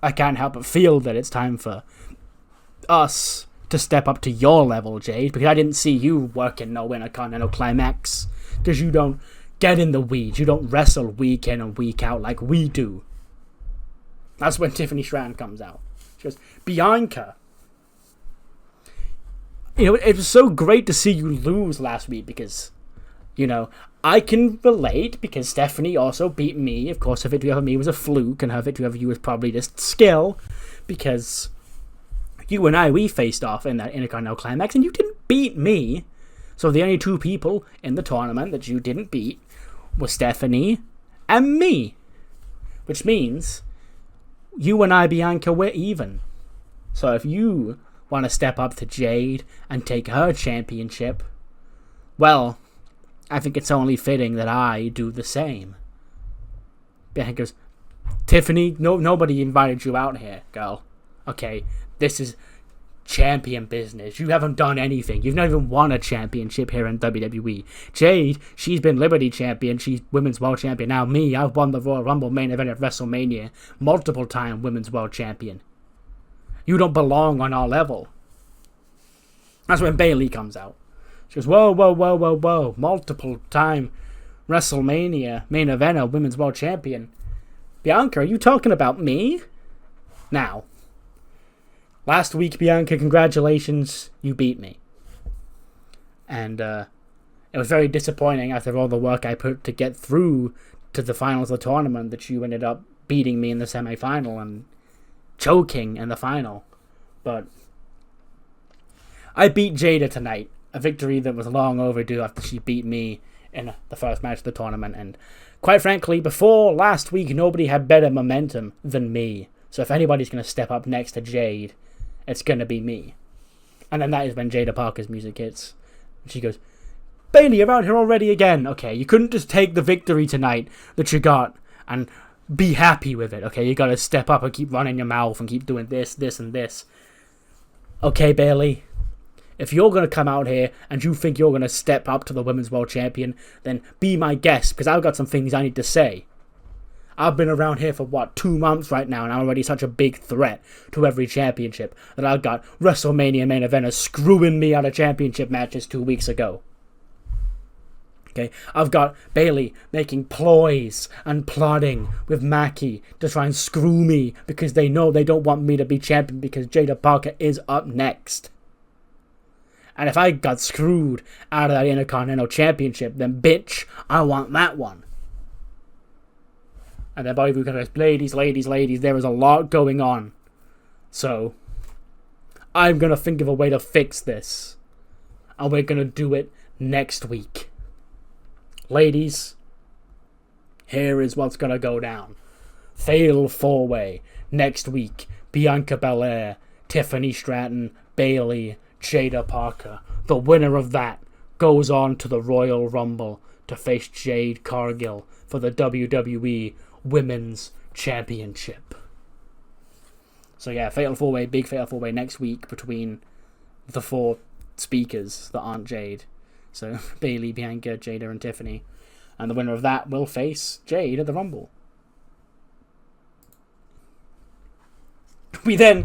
I can't help but feel that it's time for us to step up to your level, Jade, because I didn't see you working no Intercontinental climax, because you don't get in the weeds. You don't wrestle week in and week out like we do." That's when Tiffany Stratton comes out. She goes, "Bianca, it was so great to see you lose last week, because, I can relate, because Stephanie also beat me. Of course, her victory over me was a fluke, and her victory over you was probably just skill, because you and I, we faced off in that Intercontinental climax, and you didn't beat me. So the only two people in the tournament that you didn't beat were Stephanie and me. Which means you and I, Bianca, we're even. So if you want to step up to Jade and take her championship, well, I think it's only fitting that I do the same." Bianca goes, "Tiffany, nobody invited you out here, girl. Okay, this is champion business. You haven't done anything. You've not even won a championship here in WWE. Jade, she's been Liberty champion. She's Women's World Champion. Now me, I've won the Royal Rumble main event at WrestleMania. Multiple time Women's World Champion. You don't belong on our level." That's when Bayley comes out. She goes, whoa. Multiple time WrestleMania main eventer, Women's World Champion. Bianca, are you talking about me? Now, last week, Bianca, congratulations, you beat me. And it was very disappointing after all the work I put to get through to the finals of the tournament that you ended up beating me in the semi-final and choking in the final. But I beat Jada tonight, a victory that was long overdue after she beat me in the first match of the tournament. And quite frankly, before last week, nobody had better momentum than me. So if anybody's going to step up next to Jade, it's going to be me. And then that is when Jada Parker's music hits. And she goes, "Bayley, you're out here already again. Okay, you couldn't just take the victory tonight that you got and be happy with it. Okay, you got to step up and keep running your mouth and keep doing this, and this. Okay, Bayley, if you're going to come out here and you think you're going to step up to the Women's World Champion, then be my guest, because I've got some things I need to say. I've been around here for, what, 2 months right now, and I'm already such a big threat to every championship that I've got WrestleMania main eventers screwing me out of championship matches 2 weeks ago. Okay, I've got Bayley making ploys and plotting with Mackie to try and screw me because they know they don't want me to be champion because Jada Parker is up next. And if I got screwed out of that Intercontinental Championship, then bitch, I want that one. And then Bobby Roode goes, ladies, there is a lot going on. So, I'm going to think of a way to fix this. And we're going to do it next week. Ladies, here is what's going to go down. Fatal 4-way next week. Bianca Belair, Tiffany Stratton, Bayley, Jada Parker. The winner of that goes on to the Royal Rumble to face Jade Cargill for the WWE Women's Championship. So yeah, Fatal 4-way, big Fatal 4-way next week between the 4 speakers that aren't Jade. So Bayley, Bianca, Jada and Tiffany. And the winner of that will face Jade at the Rumble. We then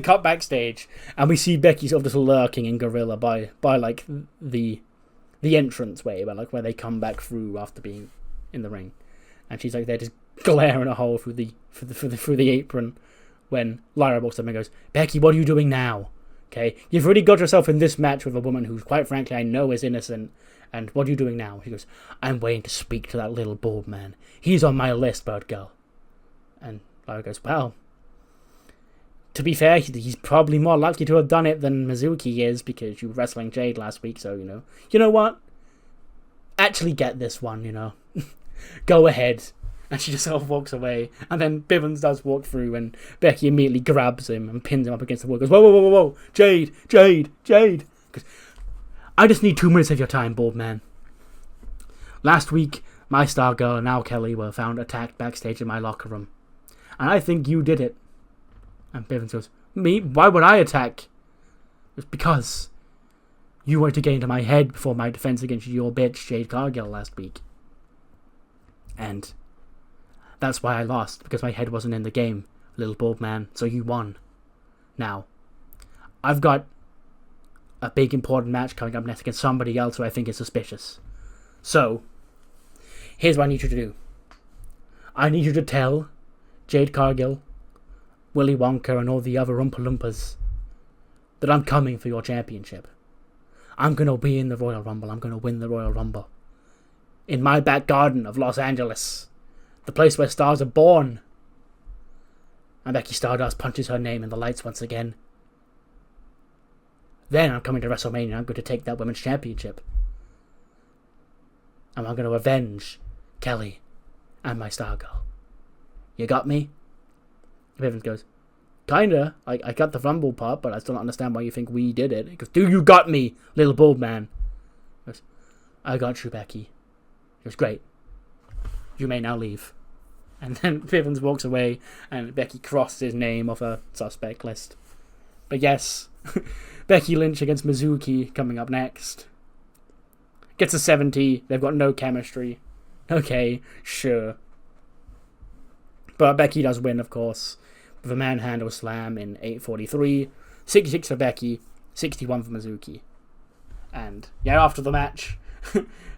cut backstage and we see Becky sort of just lurking in Gorilla by like the entrance way, but like where they come back through after being in the ring. And she's like there just glaring a hole through the apron when Lyra walks up and goes, Becky, what are you doing now? Okay, you've already got yourself in this match with a woman who, quite frankly, I know is innocent. And what are you doing now? She goes, I'm waiting to speak to that little bald man. He's on my list, bird girl. And Lyra goes, well, to be fair, he's probably more likely to have done it than Mizuki is because you were wrestling Jade last week, so, You know what? Actually get this one, Go ahead. And she just sort of walks away. And then Bivens does walk through and Becky immediately grabs him and pins him up against the wall. Goes, whoa. Jade. Goes, I just need 2 minutes of your time, bald man. Last week, my star girl and Al Kelly were found attacked backstage in my locker room. And I think you did it. And Bivens goes, me? Why would I attack? It's because you wanted to get into my head before my defense against your bitch, Jade Cargill, last week. And that's why I lost, because my head wasn't in the game, little bald man, so you won. Now, I've got a big important match coming up next against somebody else who I think is suspicious. So, here's what I need you to do. I need you to tell Jade Cargill, Willy Wonka and all the other Oompa Loompas that I'm coming for your championship. I'm going to be in the Royal Rumble. I'm going to win the Royal Rumble. In my back garden of Los Angeles. The place where stars are born. And Becky Stardust punches her name in the lights once again. Then I'm coming to WrestleMania and I'm going to take that Women's Championship. And I'm going to avenge Kelly and my star girl. You got me? Bivens goes, kinda. I got the Rumble part, but I still don't understand why you think we did it. He goes, do you got me, little bald man? He goes, I got you, Becky. He goes, great. You may now leave. And then Bivens walks away and Becky crosses his name off her suspect list. But yes, Becky Lynch against Mizuki coming up next. Gets a 70. They've got no chemistry. Okay, sure. But Becky does win, of course, with a manhandle slam in 8:43. 66 for Becky, 61 for Mizuki. And yeah, after the match,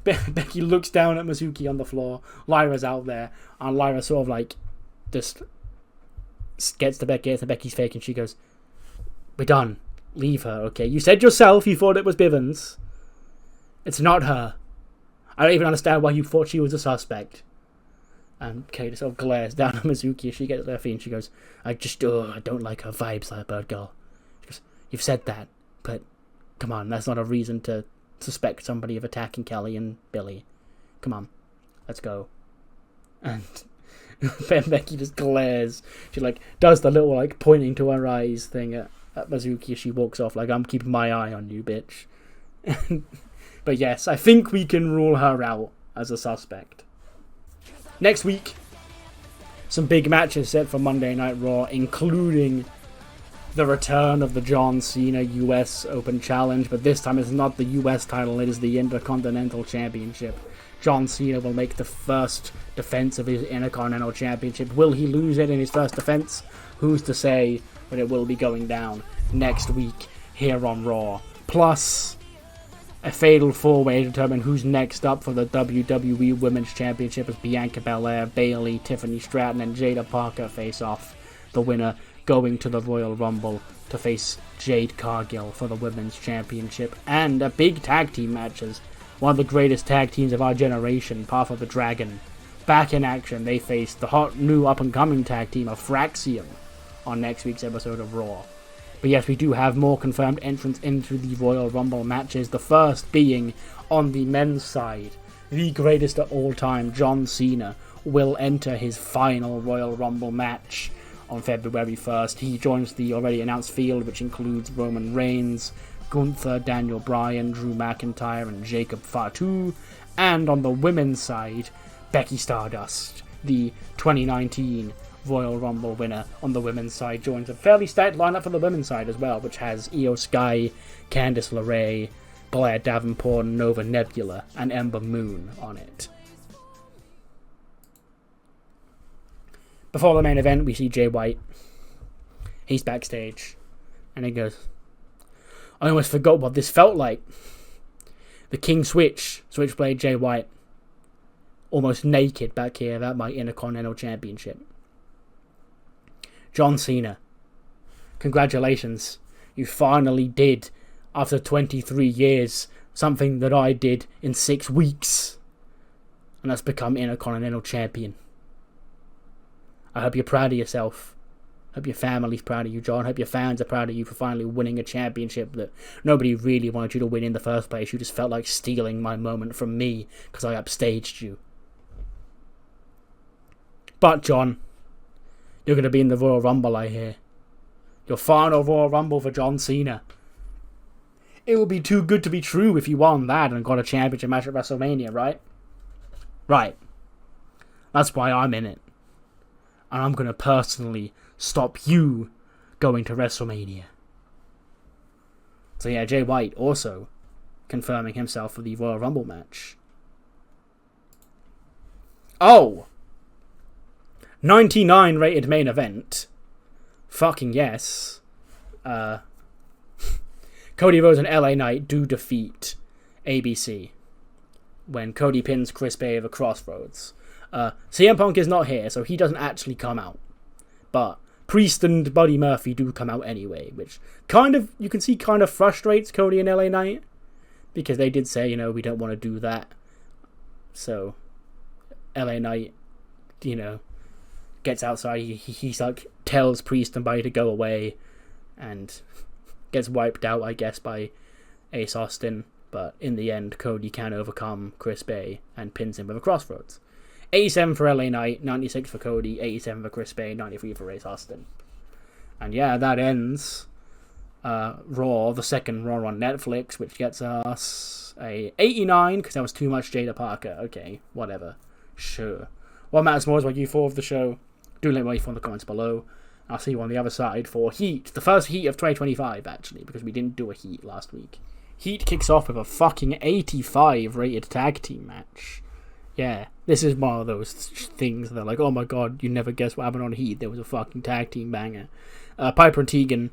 Becky looks down at Mizuki on the floor. Lyra's out there, and Lyra sort of like just gets to Becky's fake, and she goes, "We're done. Leave her, okay? You said yourself you thought it was Bivens. It's not her. I don't even understand why you thought she was a suspect." And Kate sort of glares down at Mizuki as she gets to her feet, and she goes, I don't like her vibes, like bird girl. She goes, you've said that, but come on, that's not a reason to suspect somebody of attacking Kelly and Billy. Come on, let's go. And Becky just glares. She like does the little like pointing to her eyes thing at Mizuki as she walks off, like, I'm keeping my eye on you, bitch. But yes, I think we can rule her out as a suspect. Next week, some big matches set for Monday Night Raw, including the return of the John Cena US Open Challenge, but this time it's not the US title, it is the Intercontinental Championship. John Cena will make the first defense of his Intercontinental Championship. Will he lose it in his first defense? Who's to say, but it will be going down next week here on Raw. Plus, a fatal four-way to determine who's next up for the WWE Women's Championship as Bianca Belair, Bayley, Tiffany Stratton, and Jada Parker face off. The winner going to the Royal Rumble to face Jade Cargill for the Women's Championship. And a big tag team matches. One of the greatest tag teams of our generation, Path of the Dragon. Back in action, they face the hot new up-and-coming tag team of Fraxium on next week's episode of Raw. But yes, we do have more confirmed entrants into the Royal Rumble matches. The first being on the men's side. The greatest of all time, John Cena, will enter his final Royal Rumble match on February 1st. He joins the already announced field, which includes Roman Reigns, Gunther, Daniel Bryan, Drew McIntyre, and Jacob Fatu. And on the women's side, Becky Stardust, the 2019 Royal Rumble winner on the women's side, joins a fairly stacked lineup for the women's side as well, which has Io Sky, Candice LeRae, Blair Davenport, Nova Nebula, and Ember Moon on it. Before the main event, we see Jay White. He's backstage, and he goes, I almost forgot what this felt like. The King Switchblade Jay White, almost naked back here at my Intercontinental Championship. John Cena, congratulations. You finally did, after 23 years, something that I did in 6 weeks. And that's become Intercontinental Champion. I hope you're proud of yourself. Hope your family's proud of you, John. Hope your fans are proud of you for finally winning a championship that nobody really wanted you to win in the first place. You just felt like stealing my moment from me because I upstaged you. But, John, you're going to be in the Royal Rumble, I hear. Your final Royal Rumble for John Cena. It would be too good to be true if you won that and got a championship match at WrestleMania, right? Right. That's why I'm in it. And I'm going to personally stop you going to WrestleMania. So yeah, Jay White also confirming himself for the Royal Rumble match. Oh! 99 rated main event. Fucking yes. Cody Rhodes and LA Knight do defeat ABC when Cody pins Chris Bay over Crossroads. CM Punk is not here, so he doesn't actually come out. But Priest and Buddy Murphy do come out anyway, which kind of, you can see, kind of frustrates Cody and LA Knight, because they did say, we don't want to do that. So LA Knight, gets outside, he's like, tells Priest and Buddy to go away, and gets wiped out, I guess, by Ace Austin. But in the end, Cody can overcome Chris Bay and pins him with a Crossroads. 87 for LA Knight, 96 for Cody, 87 for Chris Bay, 93 for Ace Austin. And yeah, that ends Raw, the second Raw on Netflix, which gets us a 89, because that was too much Jada Parker. Okay, whatever. Sure. What matters more is what you thought of the show. Do let me know in the comments below. I'll see you on the other side for Heat. The first Heat of 2025, actually, because we didn't do a Heat last week. Heat kicks off with a fucking 85 rated tag team match. Yeah, this is one of those things that are like, oh my god, you never guess what happened on Heat. There was a fucking tag team banger. Piper and Tegan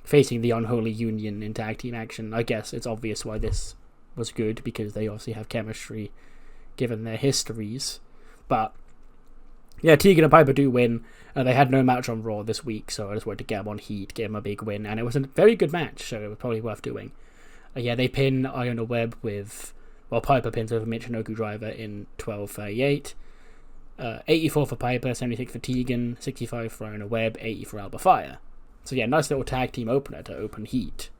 facing the Unholy Union in tag team action. I guess it's obvious why this was good, because they obviously have chemistry given their histories. But yeah, Tegan and Piper do win. They had no match on Raw this week, so I just wanted to get them on Heat, give them a big win, and it was a very good match, so it was probably worth doing. Yeah, they pin Iona Webb with... Well, Piper pins over Michinoku Driver in 12:38. 84 for Piper, 76 for Tegan, 65 for Iona Webb, 80 for Alba Fire. So yeah, nice little tag team opener to open Heat.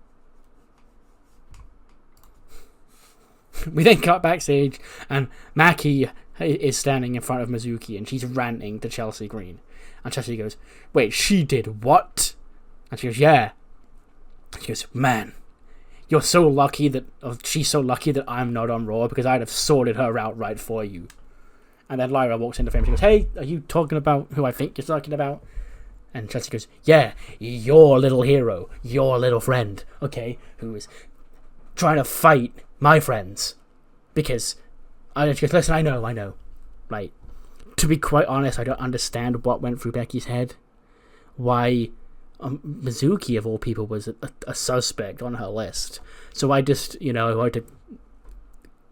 We then cut backstage, and Maki is standing in front of Mizuki, and she's ranting to Chelsea Green. And Chelsea goes, wait, she did what? And she goes, yeah. And she goes, man, you're so lucky that, or she's so lucky that I'm not on Raw, because I'd have sorted her out right for you. And then Lyra walks into frame. She goes, hey, are you talking about who I think you're talking about? And Chelsea goes, yeah, your little hero, your little friend, okay, who is trying to fight my friends. Because, she goes, listen, I know. Like, to be quite honest, I don't understand what went through Becky's head. Why Mizuki, of all people, was a suspect on her list. So I just, I wanted to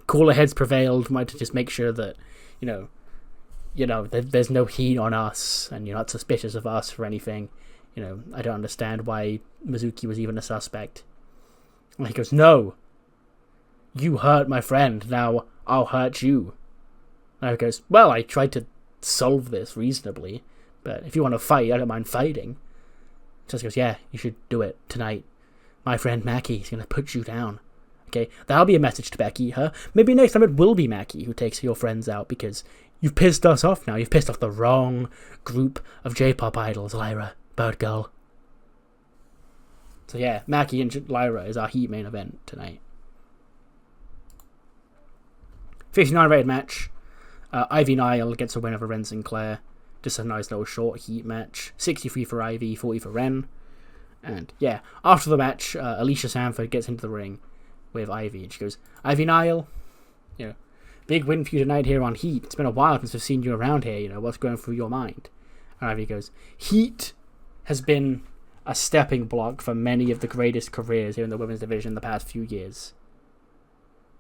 cooler heads prevailed, wanted to just make sure that, there's no heat on us, and you're not suspicious of us for anything. I don't understand why Mizuki was even a suspect. And he goes, no, you hurt my friend, now I'll hurt you. And he goes, well, I tried to solve this reasonably, but if you want to fight, I don't mind fighting. Chelsea goes, yeah, you should do it tonight. My friend Mackie is going to put you down. Okay, that'll be a message to Becky. Maybe next time it will be Mackie who takes your friends out, because you've pissed us off now. You've pissed off the wrong group of J-pop idols, Lyra, Bird Girl. So yeah, Mackie and Lyra is our Heat main event tonight. 59 rated match. Ivy Nile gets a win over Ren Sinclair. Just a nice little short Heat match. 63 for Ivy, 40 for Ren. And yeah, after the match, Alicia Sanford gets into the ring with Ivy, and she goes, Ivy Nile, big win for you tonight here on Heat. It's been a while since I've seen you around here, what's going through your mind? And Ivy goes, Heat has been a stepping block for many of the greatest careers here in the women's division in the past few years.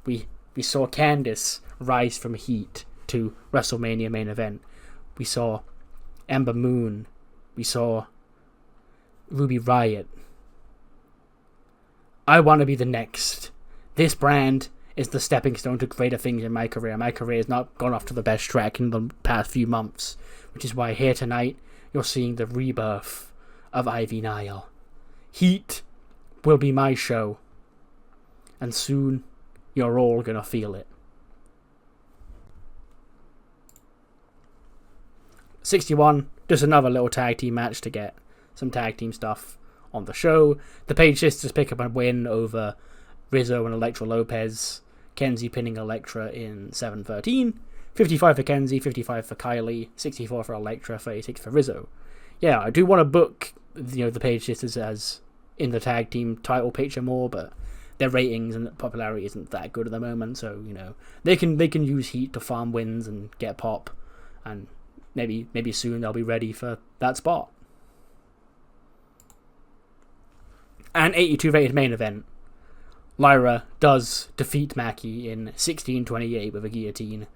We saw Candice rise from Heat to WrestleMania main event. We saw Ember Moon. We saw Ruby Riott. I want to be the next. This brand is the stepping stone to greater things in my career. My career has not gone off to the best track in the past few months, which is why here tonight you're seeing the rebirth of Ivy Nile. Heat will be my show, and soon you're all gonna feel it. 61, just another little tag team match to get some tag team stuff on the show. The Page Sisters pick up a win over Rizzo and Elektra Lopez. Kenzie pinning Elektra in 7:13. 55 for Kenzie, 55 for Kylie, 64 for Elektra, 36 for Rizzo. Yeah, I do want to book the Page Sisters as in the tag team title picture more, but their ratings and popularity isn't that good at the moment, so they can use Heat to farm wins and get pop, and maybe soon they'll be ready for that spot. An 82 rated main event. Lyra does defeat Mackie in 16:28 with a guillotine.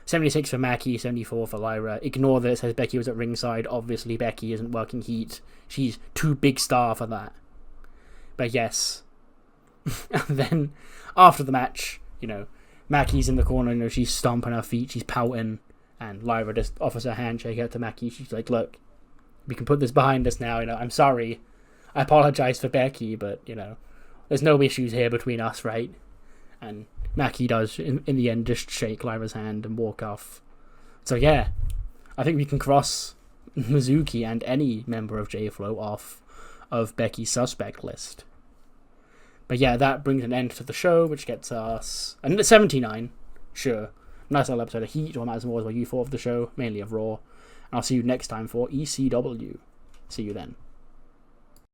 76 for Mackie, 74 for Lyra. Ignore that it says Becky was at ringside. Obviously Becky isn't working Heat. She's too big star for that. But yes. And then after the match, Mackie's in the corner, she's stomping her feet, she's pouting, and Lyra just offers a handshake out to Mackie. She's like, look, we can put this behind us now, I'm sorry. I apologize for Becky, but, there's no issues here between us, right? And Mackie does, in the end, just shake Lyra's hand and walk off. So yeah, I think we can cross Mizuki and any member of J-Flow off of Becky's suspect list. But yeah, that brings an end to the show, which gets us... And 79, sure. Nice little episode of Heat, or might as well you thought of the show, mainly of Raw. And I'll see you next time for ECW. See you then.